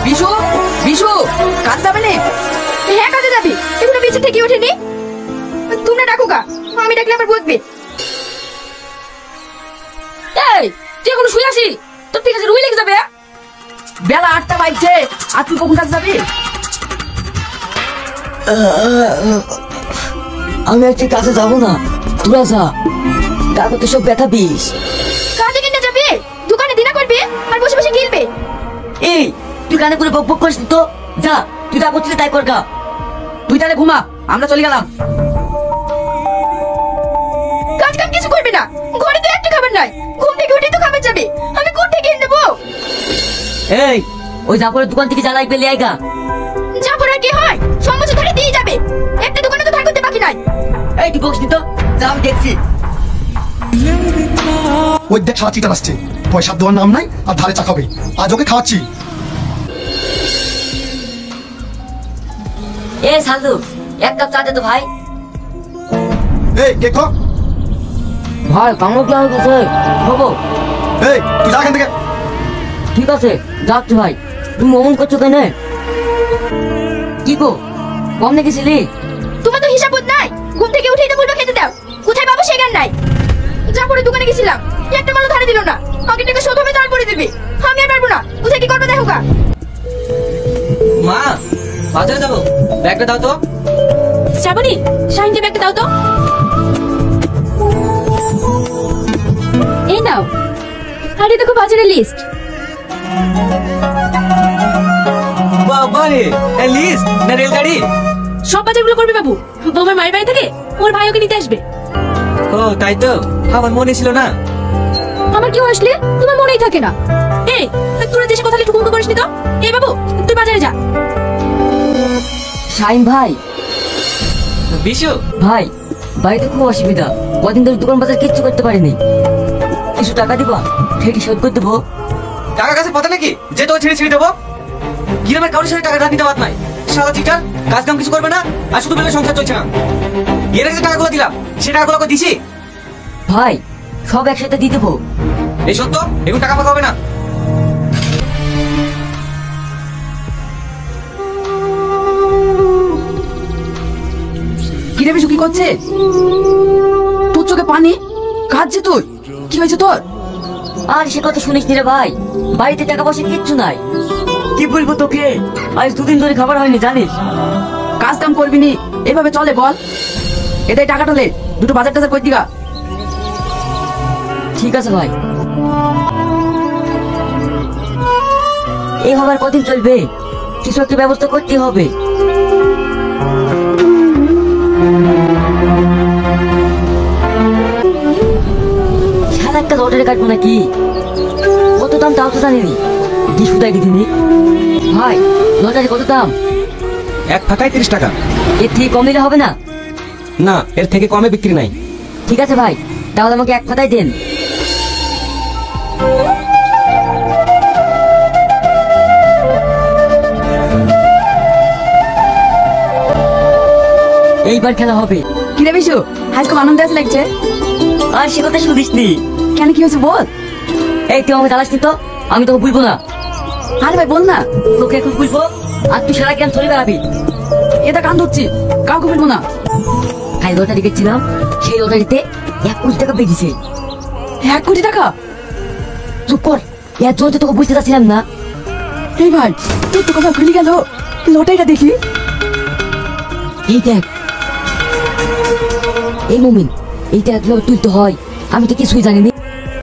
বিশু বিশু কাজ যাবে না? হ্যাঁ কাজে যাবি, এগুলো বিছানা থেকে ওঠেনি। তোমরা ডাকো গা, আমি ডাকলে আবার বকবে। এই তুই এখন শুয়ে আছিস? তোর ঠিক আছে রুই লেগে যাবে। বেলা 8টা বাজছে, আর তুই কখন কাজ যাবি? আমি আজকে কাজে যাবো না, তোরা যা। তারপর তো সব ব্যথা বিষ। কাজে কিনে যাবি, দোকানে দিনা করবি আর বসে বসে গিলবে। এই তুই কানে করে বক বক করিস তো, যা তুই যা করছিস তাই কর গা। তুই তাহলে ঘুমা, আমরা চলে গেলাম। কাজ কাম কিছু করবি না, ঘরে তো একটা খাবার নাই, ঘুম থেকে উঠে তো খাবার যাবে, আমি কোথা থেকে এনে দেবো? এই ওই জাফরের দোকান থেকে যা লাগবে লিয়ে আয় গা। জাফর আর কি হয়, সমস্যা ধরে দিয়ে যাবে, একটা দোকানে তো ধার করতে বাকি নাই। এই তুই বকছিস তো, যা আমি দেখছি। ওই দেখ সারা চিটার আসছে, পয়সা দেওয়ার নাম নাই আর ধারে চা খাবে। আজ ওকে খাওয়াচ্ছি। এ সালু, এক কাপ চা দে তো ভাই। এই কে খো? ভাই কামড় কি হয়ে গেছে হবো? এই তুই যা এখান থেকে। ঠিক আছে যাচ্ছি ভাই। তুমি অমন করছো কেন? কি গো কম দেখেছিলি? তোমার তো হিসাব বোধ নাই, ঘুম থেকে উঠেই তো বললো খেতে দাও, কোথায় পাবো সে জ্ঞান নাই। জাফরের দোকানে গেছিলাম, একটা মালও ধারে দিল না, আগে টাকা শোধ হবে তারপরে দিবি, আমি আর পারবো না, কোথায় কি করবে দেখো গা। মা বাজারে যাবো, ব্যাগটা দাও তো। শ্রাবণী, শাহিনকে ব্যাগটা দাও তো। এই নাও, আরে দেখো বাজারের লিস্ট। বাবা রে, লিস্ট না রেলগাড়ি? সব বাজারগুলো করবে বাবু, তোমার মায়ের বাড়ি থেকে ওর ভাই ওকে নিতে আসবে। ও তাই তো, আমার মনে ছিল না। আমার কি আসলে তোমার মনেই থাকে না। এই তোরা দেশে কথা একটু হুমকা করিসনি তো। এই বাবু তুই বাজারে যা। শাইন ভাই, বিশু ভাই বাড়িতে খুব অসুবিধা, কদিন ধরে দোকান বাজার কিচ্ছু করতে পারিনি। কিছু টাকা দিবা, ঠিকই শোধ করে দেবো। টাকা কাছে পাতা নাকি যে তোকে ছিঁড়ে ছিঁড়ে দেবো? গ্রামের কারোর সাথে টাকা ধার নিতে বাদ নাই। সারা চিটার কাজ কাম কিছু করবে না, আর শুধু বেলা সংসার চলছে না। এর আগে যে টাকাগুলো দিলাম সে টাকাগুলো দিছি? ভাই সব একসাথে দিয়ে দেবো। এই সত্য এখন টাকা পাকা হবে না। কিরে বিশু কি করছে? তোর চোখে পানি কাঁদছে তুই, কি হয়েছে তোর? আর সে কথা শুনিস নি রে ভাই, বাড়িতে টাকা পয়সা কিচ্ছু নাই। কি বলবো তোকে, আজ 2 দিন ধরে খাবার হয়নি জানিস। কাজ কাম করবি নি, এভাবে চলে বল? এটাই টাকা টলে দুটো বাজার টাজার করে দিগা। ঠিক আছে ভাই, এইভাবে আর কদিন চলবে, কিছু একটা ব্যবস্থা করতে হবে। সারা একটা লটারি কাটবো নাকি? কত দাম তাও তো জানিনি, কি সুতাই দিদিনি। ভাই লটারি কত দাম? এক ফাঁকায় 30 টাকা। এর থেকে কম দিলে হবে না? না, এর থেকে কমে বিক্রি নাই। ঠিক আছে ভাই, তাহলে আমাকে এক ফাতাই দেন। এইবার খেলা হবে। কিরে বিশু, আজ খুব আনন্দ আছে লাগছে। আর সে কথা শুনিস নি? কেন কি হয়েছে বল? এই তুই আমাকে জ্বালাস নি তো, আমি তোকে বলবো না। আরে ভাই বল না। তোকে এখন বলবো আর তুই সারা জ্ঞান চলে বেড়াবি। এটা কান ধরছি, কাউকে বলবো না। কাল লটারি গেছিলাম, সেই লটারিতে 1 কোটি টাকা পেয়েছে। 1 কোটি টাকা? চুপ কর, এর জন্য তোকে বুঝতে চাচ্ছিলাম না। এই ভাই তোর তো কথা ভুলে গেল, লটারিটা দেখি। এই দেখ, এই মুমিন, এইটা কিভাবে তুলতে হয় আমি তো কিছুই জানি না।